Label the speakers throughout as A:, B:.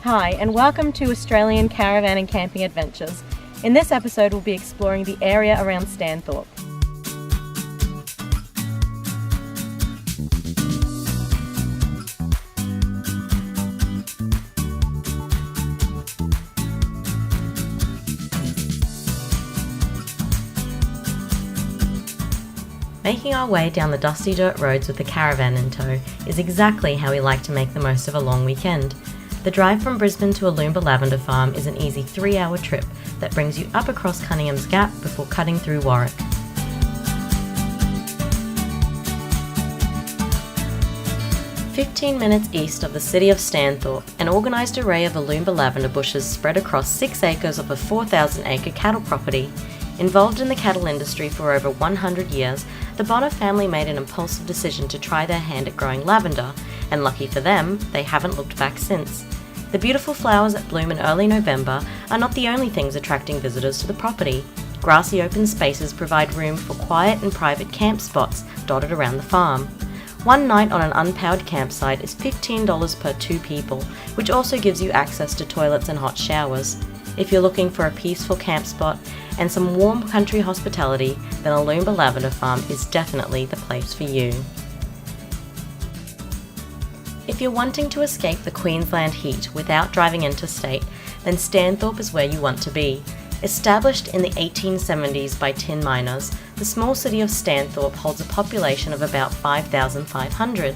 A: Hi, and welcome to Australian Caravan and Camping Adventures. In this episode, we'll be exploring the area around Stanthorpe.
B: Making our way down the dusty dirt roads with the caravan in tow is exactly how we like to make the most of a long weekend. The drive from Brisbane to Alumba Lavender Farm is an easy 3-hour trip that brings you up across Cunningham's Gap before cutting through Warwick. "15 minutes east of the city of Stanthorpe, an organised array of Alumba lavender bushes spread across 6 acres of a 4,000-acre cattle property. Involved in the cattle industry for over 100 years, the Bonner family made an impulsive decision to try their hand at growing lavender, and lucky for them, they haven't looked back since. The beautiful flowers that bloom in early November are not the only things attracting visitors to the property. Grassy open spaces provide room for quiet and private camp spots dotted around the farm. One night on an unpowered campsite is $15 per 2 people, which also gives you access to toilets and hot showers. If you're looking for a peaceful camp spot and some warm country hospitality, then Alumba Lavender Farm is definitely the place for you. If you're wanting to escape the Queensland heat without driving interstate, then Stanthorpe is where you want to be. Established in the 1870s by tin miners, the small city of Stanthorpe holds a population of about 5,500.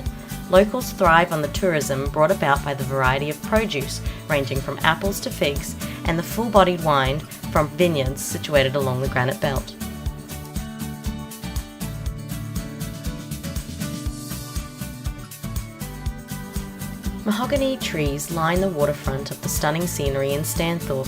B: Locals thrive on the tourism brought about by the variety of produce, ranging from apples to figs, and the full-bodied wine from vineyards situated along the granite belt. Mahogany trees line the waterfront of the stunning scenery in Stanthorpe.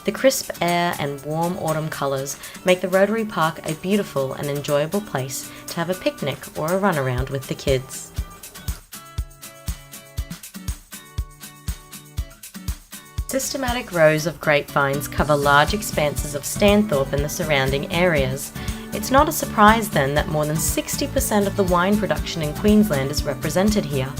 B: The crisp air and warm autumn colours make the Rotary Park a beautiful and enjoyable place to have a picnic or a run around with the kids. Systematic rows of grapevines cover large expanses of Stanthorpe and the surrounding areas. It's not a surprise then that more than 60% of the wine production in Queensland is represented here.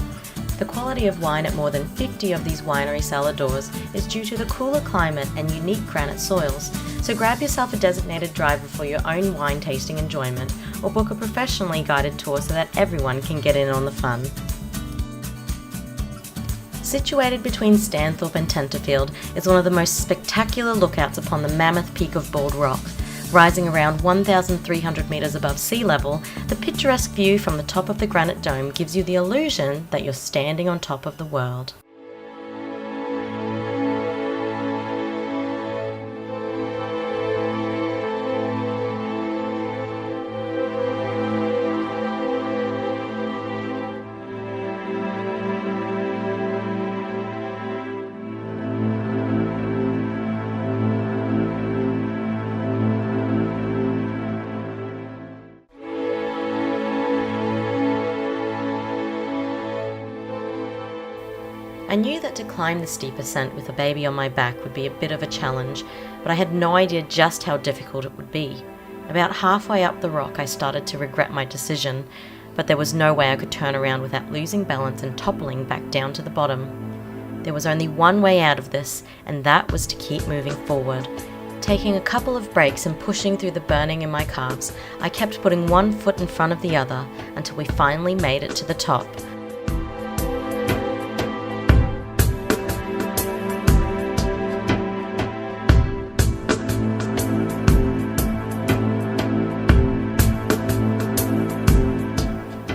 B: The quality of wine at more than 50 of these winery cellar doors is due to the cooler climate and unique granite soils, so grab yourself a designated driver for your own wine tasting enjoyment or book a professionally guided tour so that everyone can get in on the fun. Situated between Stanthorpe and Tenterfield is one of the most spectacular lookouts upon the mammoth peak of Bald Rock. Rising around 1,300 metres above sea level, the picturesque view from the top of the granite dome gives you the illusion that you're standing on top of the world. I knew that to climb the steep ascent with a baby on my back would be a bit of a challenge, but I had no idea just how difficult it would be. About halfway up the rock I started to regret my decision, but there was no way I could turn around without losing balance and toppling back down to the bottom. There was only one way out of this, and that was to keep moving forward. Taking a couple of breaks and pushing through the burning in my calves, I kept putting one foot in front of the other until we finally made it to the top.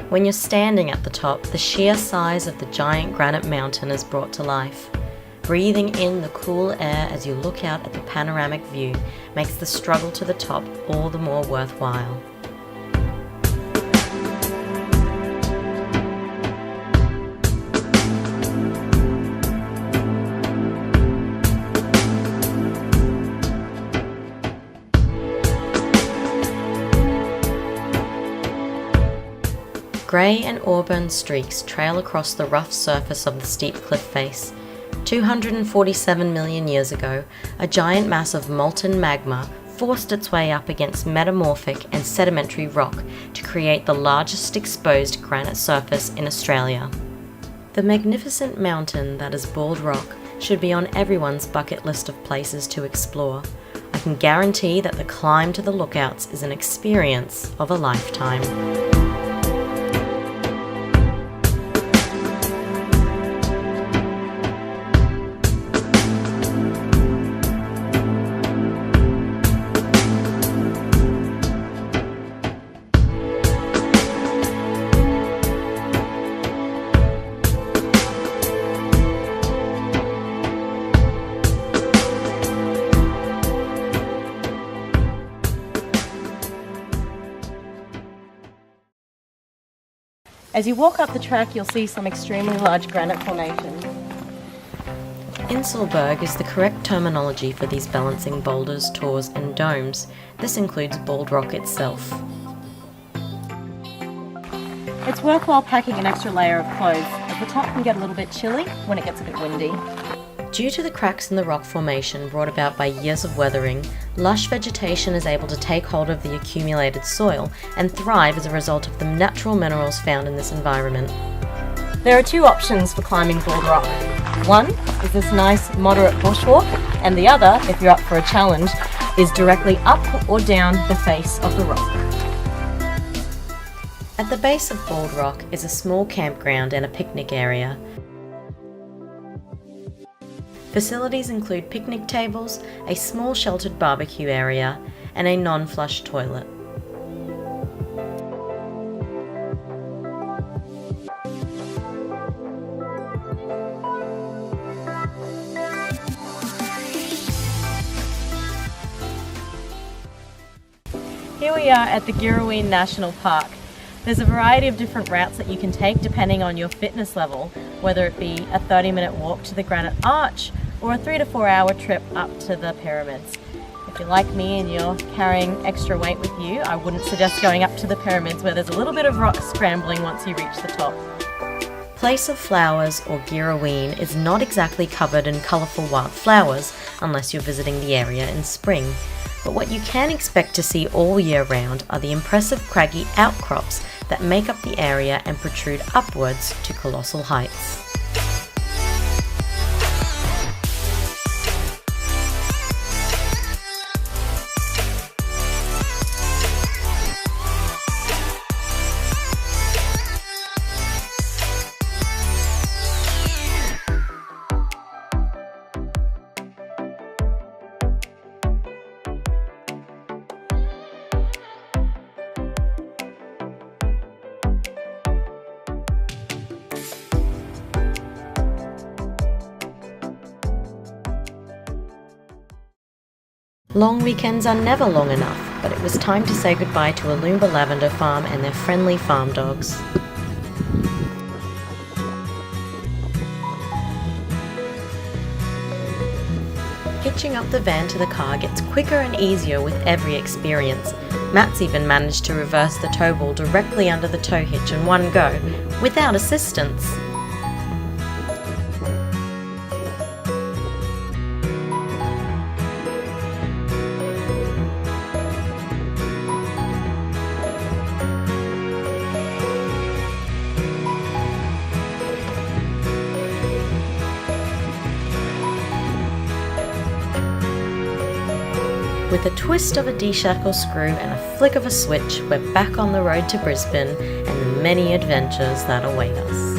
B: When you're standing at the top, the sheer size of the giant granite mountain is brought to life. Breathing in the cool air as you look out at the panoramic view makes the struggle to the top all the more worthwhile. Grey and auburn streaks trail across the rough surface of the steep cliff face. 247 million years ago, a giant mass of molten magma forced its way up against metamorphic and sedimentary rock to create the largest exposed granite surface in Australia. The magnificent mountain that is Bald Rock should be on everyone's bucket list of places to explore. I can guarantee that the climb to the lookouts is an experience of a lifetime.
A: As you walk up the track, you'll see some extremely large granite formations.
B: Inselberg is the correct terminology for these balancing boulders, tors and domes. This includes Bald Rock itself.
A: It's worthwhile packing an extra layer of clothes, as the top can get a little bit chilly when it gets a bit windy.
B: Due to the cracks in the rock formation brought about by years of weathering, lush vegetation is able to take hold of the accumulated soil and thrive as a result of the natural minerals found in this environment.
A: There are two options for climbing Bald Rock. One is this nice moderate bushwalk, and the other, if you're up for a challenge, is directly up or down the face of the rock.
B: At the base of Bald Rock is a small campground and a picnic area. Facilities include picnic tables, a small sheltered barbecue area, and a non-flush toilet.
A: Here we are at the Girraween National Park. There's a variety of different routes that you can take depending on your fitness level, whether it be a 30-minute walk to the Granite Arch or a 3 to 4 hour trip up to the pyramids. If you're like me and you're carrying extra weight with you, I wouldn't suggest going up to the pyramids where there's a little bit of rock scrambling once you reach the top.
B: Place of Flowers, or Girraween, is not exactly covered in colourful wild flowers unless you're visiting the area in spring. But what you can expect to see all year round are the impressive craggy outcrops that make up the area and protrude upwards to colossal heights. Long weekends are never long enough, but it was time to say goodbye to Alumba Lavender Farm and their friendly farm dogs. Hitching up the van to the car gets quicker and easier with every experience. Matt's even managed to reverse the tow ball directly under the tow hitch in one go, without assistance. With a twist of a D-shackle screw and a flick of a switch, we're back on the road to Brisbane and the many adventures that await us.